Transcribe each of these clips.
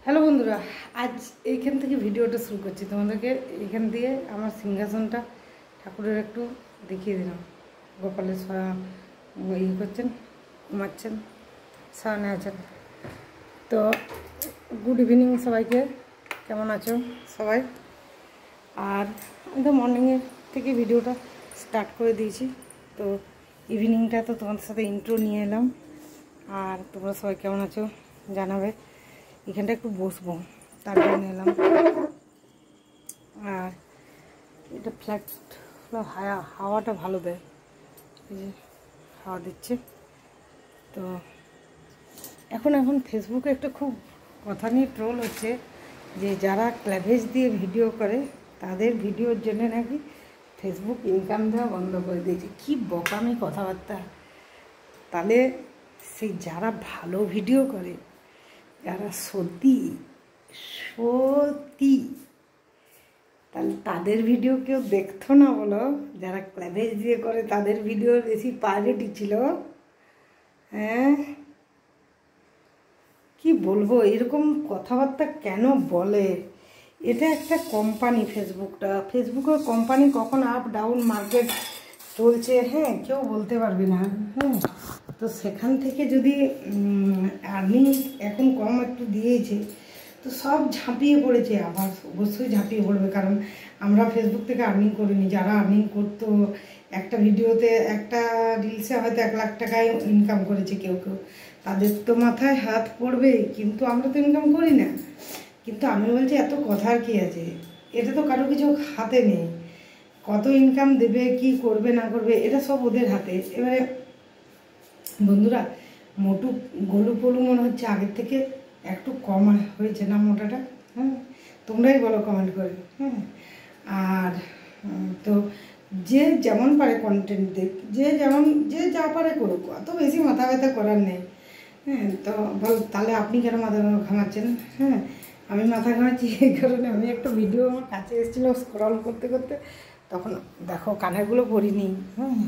Hello বন্ধুরা, আজ এইখান থেকে ভিডিওটা শুরু করছি। তোমাদেরকে এইখান দিয়ে আমার সিংহাসনটা ঠাকুরের একটু দেখিয়ে দিলাম। গোপালের ইয়ে করছেন, ঘুমাচ্ছেন, শয়নে আছেন। তো গুড ইভিনিং সবাইকে, কেমন আছো সবাই? আর আমি তো মর্নিংয়ের থেকে ভিডিওটা স্টার্ট করে দিয়েছি। তো ইভিনিংটা তো তোমাদের সাথে ইন্ট্রো নিয়ে এলাম। আর তোমরা সবাই কেমন আছো জানাবে। এখানটা একটু বসবো, তার জন্য এলাম। আর এটা ফ্ল্যাট হাওয়াটা ভালো দেয়, এই যে হাওয়া দিচ্ছে। তো এখন ফেসবুকে একটা খুব কথা নিয়ে ট্রোল হচ্ছে যে যারা ক্ল্যাভেজ দিয়ে ভিডিও করে তাদের ভিডিওর জন্য নাকি ফেসবুক ইনকাম দেওয়া বন্ধ করে দিয়েছে। কি বকামি কথাবার্তা! তাহলে সেই যারা ভালো ভিডিও করে, যারা সত্যি তাহলে তাদের ভিডিও কেউ দেখতো না বলো? যারা ক্ল্যাভেজ দিয়ে করে তাদের ভিডিও বেশি প্রায়োরিটি ছিল। হ্যাঁ, কি বলবো, এরকম কথাবার্তা কেন বলে? এটা একটা কোম্পানি, ফেসবুকের কোম্পানি, কখন আপ ডাউন মার্কেট চলছে হ্যাঁ কেউ বলতে পারবে না। হ্যাঁ, তো সেখান থেকে যদি আর্নিং এখন কম একটু দিয়েছে তো সব ঝাঁপিয়ে পড়েছে। আবার অবশ্যই ঝাঁপিয়ে পড়বে, কারণ আমরা ফেসবুক থেকে আর্নিং করিনি। যারা আর্নিং করতো একটা ভিডিওতে, একটা রিলসে হয়তো 1 লাখ টাকায় ইনকাম করেছে কেউ, তাদের তো মাথায় হাত পড়বে, কিন্তু আমরা তো ইনকাম করি না। কিন্তু আমি বলছি এত কথার কি আছে, এটা তো কারো কিছু হাতে নেই। কত ইনকাম দেবে, কি করবে না করবে, এটা সব ওদের হাতে। এবারে বন্ধুরা, মোটু গলু পলু মনে হচ্ছে আগের থেকে একটু কম হয়েছে না মোটাটা? হ্যাঁ, তোমরাই বলো কমেন্ট করে। হ্যাঁ, আর তো যে যেমন পারে কন্টেন্ট দেখ, যে যা পারে করুক, অত বেশি মাথা ব্যথা করার নেই। হ্যাঁ, তো বল তাহলে আপনি কেন মাথা ঘামাচ্ছেন? হ্যাঁ, আমি মাথা ঘামাচ্ছি এই কারণে, আমি একটা ভিডিও আমার কাছে এসেছিলো স্ক্রল করতে করতে, তখন দেখো কানেরগুলো পরিনি। হ্যাঁ,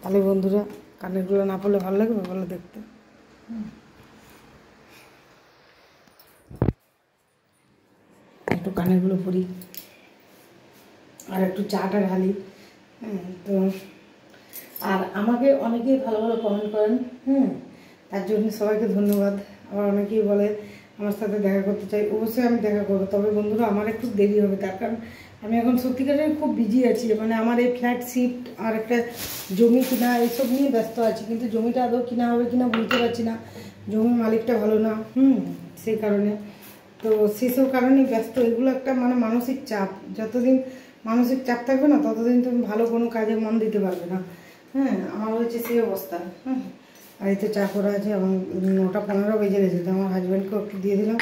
তাহলে বন্ধুরা কানেরগুলো না পড়লে ভালো লাগবে বলো দেখতে? একটু কানেরগুলো পরি আর একটু চাটা ঢালি। হ্যাঁ, তো আর আমাকে অনেকেই ভালো ভালো কমেন্ট করেন। হ্যাঁ, তার জন্য সবাইকে ধন্যবাদ। আবার অনেকেই বলে আমার সাথে দেখা করতে চাই, অবশ্যই আমি দেখা করবো। তবে বন্ধুরা আমার একটু দেরি হবে, তার কারণ আমি এখন সত্যিকারের খুব বিজি আছি। মানে আমার এই ফ্ল্যাট শিফট আর একটা জমি কিনা, এইসব নিয়ে ব্যস্ত আছি। কিন্তু জমিটা আদৌ কিনা হবে কিনা বুঝতে পারছি না, জমির মালিকটা ভালো না। সেই কারণে তো সেসব কারণেই ব্যস্ত। এগুলো একটা মানে মানসিক চাপ, যতদিন মানসিক চাপ থাকবে না ততদিন তুমি ভালো কোনো কাজে মন দিতে পারবে না। হ্যাঁ, আমার হচ্ছে সেই অবস্থা। হ্যাঁ, আর এতে চা করা আছে, আমার 9:15 বেজে গেছে। তো আমার হাজব্যান্ডকেও একটু দিয়ে দিলাম,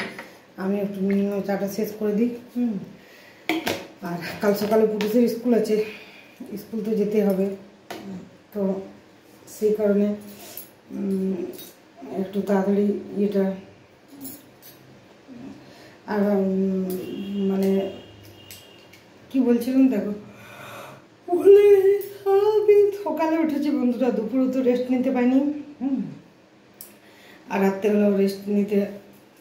আমি একটু চাটা শেষ করে দিই। আর কাল সকালে পুলিশের স্কুল আছে, স্কুল তো যেতে হবে। তো সেই কারণে একটু তাড়াতাড়ি ইয়েটা, আর মানে কি বলছিলাম দেখো, সারাদিন সকালে উঠেছি বন্ধুরা, দুপুরে তো রেস্ট নিতে পারিনি। আর রাত্রেবেলাও রেস্ট নিতে,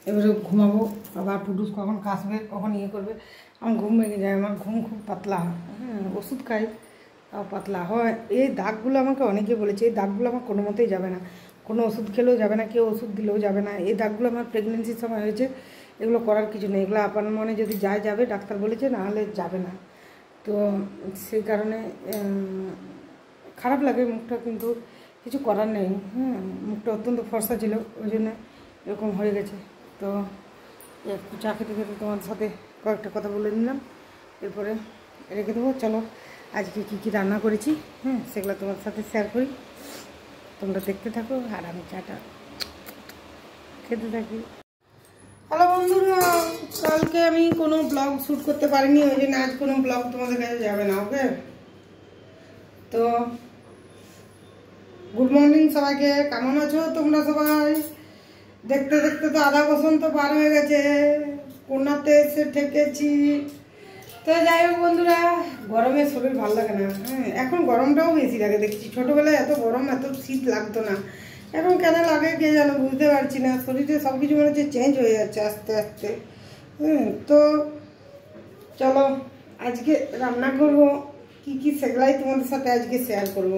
এবারে ঘুমাবো। আবার পুটুস কখন কাশবে, কখন ইয়ে করবে, আমার ঘুম ভেঙে যায়। আমার ঘুম খুব পাতলা। হ্যাঁ, ওষুধ খাই তাও পাতলা হয়। এই দাগগুলো আমাকে অনেকে বলেছে, এই দাগগুলো আমার কোনো মতেই যাবে না, কোনো ওষুধ খেলেও যাবে না, কেউ ওষুধ দিলেও যাবে না। এই দাগগুলো আমার প্রেগনেন্সির সময় হয়েছে, এগুলো করার কিছু নেই। এগুলো আপনার মনে যদি যাবে, ডাক্তার বলেছে, নাহলে যাবে না। তো সেই কারণে খারাপ লাগে মুখটা, কিন্তু কিছু করার নেই। হ্যাঁ, মুখটা অত্যন্ত ফর্সা ছিল, ওই জন্য এরকম হয়ে গেছে। তো একটু চা খেতে খেতে তোমার সাথে কয়েকটা কথা বলে নিলাম, এরপরে রেখে দেবো। চলো আজকে কী রান্না করেছি, হ্যাঁ, সেগুলো তোমার সাথে শেয়ার করি। তোমরা দেখতে থাকো আর আমি চাটা খেতে থাকি। হ্যালো বন্ধুরা, কালকে আমি কোনো ব্লগ শ্যুট করতে পারিনি, ওই জন্য আজ কোনো ব্লগ তোমাদের কাছে যাবে না। ওকে, তো গুড মর্নিং সবাইকে, কেমন আছো তোমরা সবাই? দেখতে দেখতে তো আধা বসন্ত পার হয়ে গেছে, কোনাতে এসে ঠেকেছি। তো যাই হোক বন্ধুরা, গরমে শরীর ভালো লাগে না। হ্যাঁ, এখন গরমটাও বেশি লাগে দেখছি। ছোটোবেলায় এত গরম এত শীত লাগতো না, এখন কেন লাগে কে জানো, বুঝতে পারছি না। শরীরে সব কিছু মনে হচ্ছে চেঞ্জ হয়ে যাচ্ছে আস্তে আস্তে। তো চলো আজকে রান্না করব কি কি, সেগুলাই তোমাদের সাথে আজকে শেয়ার করব।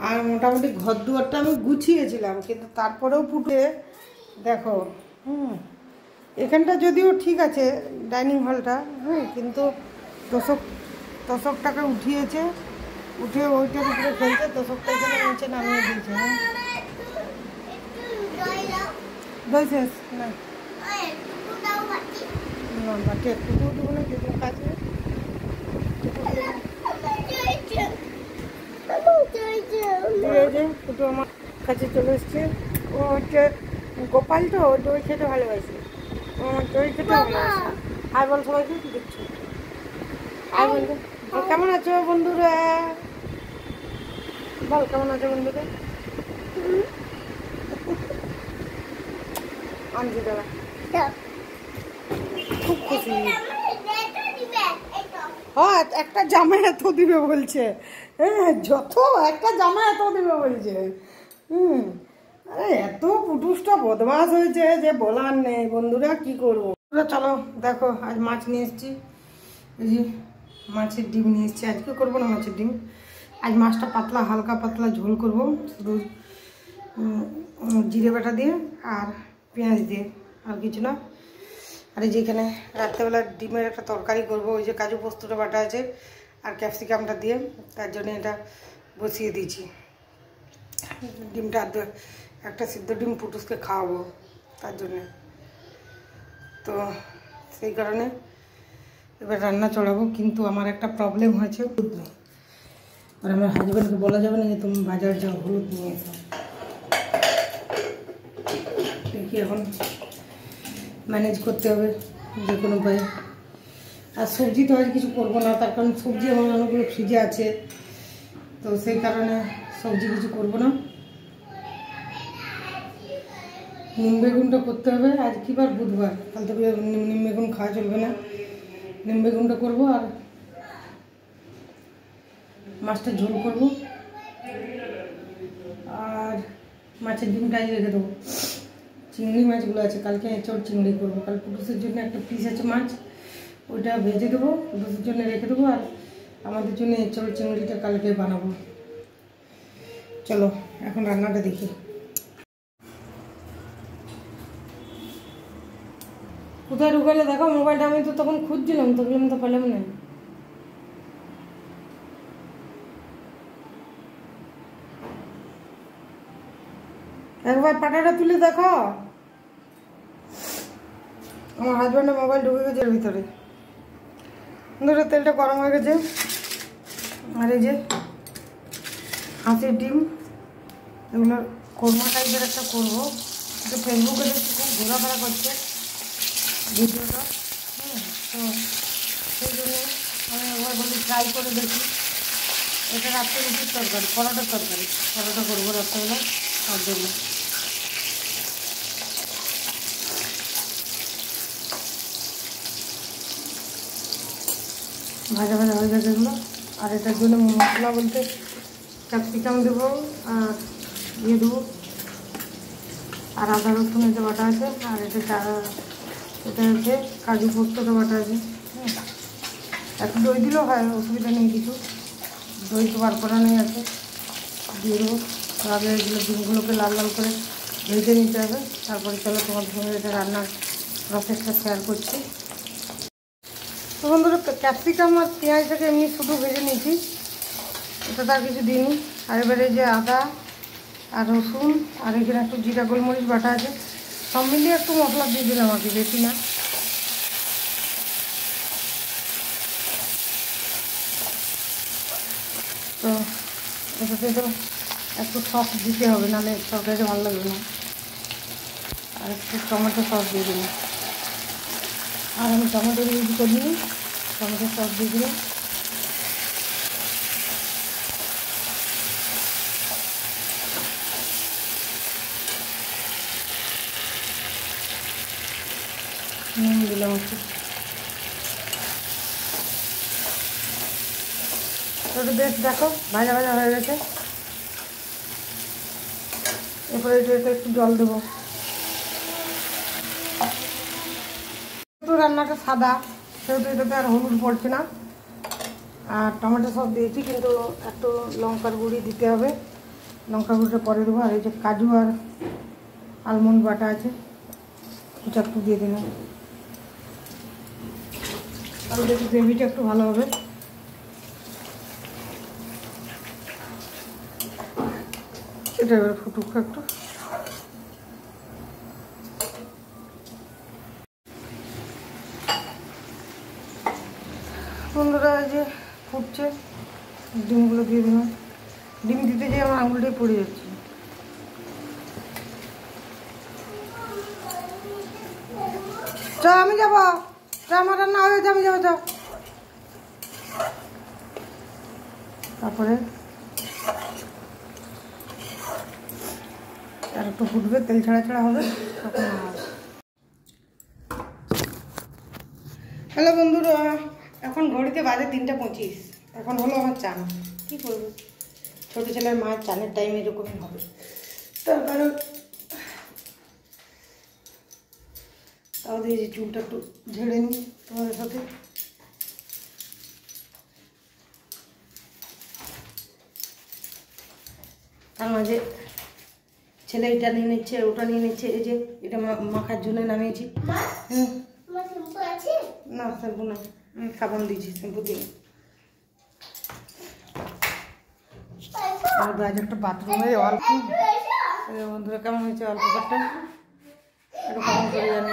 আর মোটামুটি ঘর দুয়ারটা আমি গুছিয়েছিলাম, কিন্তু তারপরেও ফুটে দেখো। এখানটা যদিও ঠিক আছে ডাইনিং হলটা, কিন্তু তোষকটাকে উঠিয়েছে, উঠে ওইটার উপরে ফেলছে, তোষকটা এখানে নিচে নামিয়ে দিয়েছে। দই শেষ না, বাটি একটু দেবো না, যেটুকু কাছে ফুটো আমার কাছে চলে এসছে। ও হচ্ছে গোপাল, তো ও দই খেতে ভালোবাসে, ও আমার দই খেতে ভালোবাসে। আর বল সবাইকে দিচ্ছি, আর বলবে কেমন আছো বন্ধুরা, বল কেমন আছো বন্ধুরা। আনছি দাদা, খুব খুশি। হ্যাঁ একটা জামা এত দিবে বলছে, যত একটা জামা এত দিবে বলছে। আরে এত পুটুসটা বদমাস হয়েছে যে বলার নেই বন্ধুরা, কি করবো। চলো দেখো আজ মাছ নিয়ে এসেছি, এই যে মাছের ডিম নিয়ে এসেছি। আজকে করবো না মাছের ডিম, আজ মাছটা পাতলা হালকা পাতলা ঝোল করবো, শুধু জিরে বাটা দিয়ে আর পেঁয়াজ দিয়ে, আর কিছু না। আর এই যেখানে রাত্রেবেলা ডিমের একটা তরকারি করব, ওই যে কাজু পোস্তটা বাটা আছে আর ক্যাপসিকামটা দিয়ে, তার জন্য এটা বসিয়ে দিয়েছি। ডিমটা একটা সিদ্ধ ডিম পুটুসকে খাওয়াবো তার জন্যে, তো সেই কারণে এবার রান্না চড়াবো। কিন্তু আমার একটা প্রবলেম হয়েছে, আর আমার হাজব্যান্ডকে বলা যাবে না যে তুমি বাজার যাও হলুদ নিয়ে এসো। দেখি এখন ম্যানেজ করতে হবে যে কোনো উপায়ে। আর সবজি তো আজ কিছু করবো না, তার কারণ সবজি আমার অনেকগুলো ফ্রিজে আছে, তো সেই কারণে সবজি কিছু করবো না। নিম বেগুনটা করতে হবে, আজ কি বার বুধবার, কাল থেকে নিম বেগুন খাওয়া চলবে না। নিম বেগুনটা করবো আর মাছটা ঝোল করবো, আর মাছের ডিমটা আজ রেখে দেবো। চিংড়ি মাছগুলো আছে, কালকে এঁচড় চিংড়ি করবো। কাল পুটুসের জন্য একটা পিস আছে মাছ, ওইটা ভেজে দেবো, পুটুসের জন্য রেখে দেবো, আর আমাদের জন্য এঁচড় চিংড়িটা কালকে বানাবো। চলো এখন রান্নাটা দেখি। কোথায় ঢুকালে দেখো মোবাইলটা, আমি তো তখন খুঁজছিলাম, তখন তো পেলাম না। একবার পাটাটা তুলে দেখো, আমার হাজব্যান্ডের মোবাইল ঢুকে গেছে এর ভিতরে। ধরো তেলটা গরম হয়ে গেছে, আর এই যে হাঁসের ডিম, এগুলো কোরমা টাইপের একটা করবো। একটু ফেসবুকে দেখছি খুব ঘোরাফেরা করছে ভিডিওটা, তো সেই জন্য আমি একবার বলি ট্রাই করে দেখি। এটা রাত্রে রুটির তরকারি, পরোটার তরকারি, পরোটা করবো রাত্রেবেলা, তার জন্য। ভাজা ভাজা হয়ে গেছে এগুলো, আর এটার জন্য মশলা বলতে ক্যাপসিকাম দেবো আর দিয়ে দেবো, আর আদা রসুন এটা বাটা আছে, আর এটা হচ্ছে কাজু পোস্তটা বাটা আছে। একটু দই দিলেও হয়, অসুবিধা নেই কিছু, দই তো বার করানোই আছে, দিয়ে দেবো। তাহলে এগুলো ডিমগুলোকে লাল লাল করে ভেজে নিতে হবে। তারপরে চলো তোমাদের সঙ্গে এটা রান্নার প্রসেসটা শেয়ার করছি। তো বন্ধুরা ক্যাপসিকাম আর পেঁয়াজটাকে এমনি শুধু ভেজে নিয়েছি, এটা তার কিছু দিইনি। আর এবারে যে আদা আর রসুন আর এখানে একটু জিরা গোলমরিচ বাটা আছে, সব মিলিয়ে একটু মশলা দিয়ে দিলাম আর কি, বেশি না। তো এটাতে তো একটু সস দিতে হবে, নাহলে তরকারিটা ভালো লাগবে না। আর একটু টমেটো সস দিয়ে দিলাম, আর আমি টমেটো ইউজ করিনি, টমেটো সস দিয়ে দিলাম। নুন দিলাম একটু, ওটা বেশ দেখো ভাজা ভাজা হয়ে গেছে। এরপরে এটাতে একটু জল দেবো। তো রান্নাটা সাদা, সেহেতু এটাতে আর হলুদ পড়ছে না। আর টমেটো সব দিয়েছি, কিন্তু একটু লঙ্কার গুঁড়ি দিতে হবে। লঙ্কার গুঁড়িটা পরে দেবো। আর এই যে কাজু আর আলমন্ড বাটা আছে, এটা একটু দিয়ে দিলাম। আর দেখি গ্রেভিটা একটু ভালো হবে। এটা এবার ফুটুক একটু। বন্ধুরা এই যে ফুটছে, ডিমগুলো দিয়ে দিলাম। ডিম দিতে যেয়ে আমার আঙুলটাই পড়ে যাচ্ছে। চ আমি যাবো, চ আমার রান্না হয়ে যাচ্ছে, আমি যাবো চ। তারপরে আর একটু ফুটবে, তেল ছাড়া ছাড়া হবে তখন। হ্যালো বন্ধুরা, এখন ঘড়িতে বাজে 3:25। এখন হলো আমার চান। কী করবো, ছোটো ছেলের মায়ের চানের টাইম এরকমই হবে। তার কারণ তাহলে এই যে চুলটা একটু ঝেড়ে নিই তোমাদের সাথে। তার মাঝে ছেলে এটা নিয়ে নিচ্ছে, ওটা নিয়ে নিচ্ছে। এই যে এটা মাখার জন্য নামিয়েছি। না শ্যাম্পু না, আমি সাবান দিয়েছি, শ্যাম্পু দিয়ে। আর আজ একটা বাথরুমে অল্প। বন্ধুরা কেমন হয়েছে অল্প একটা, একটু কমন করে জানি।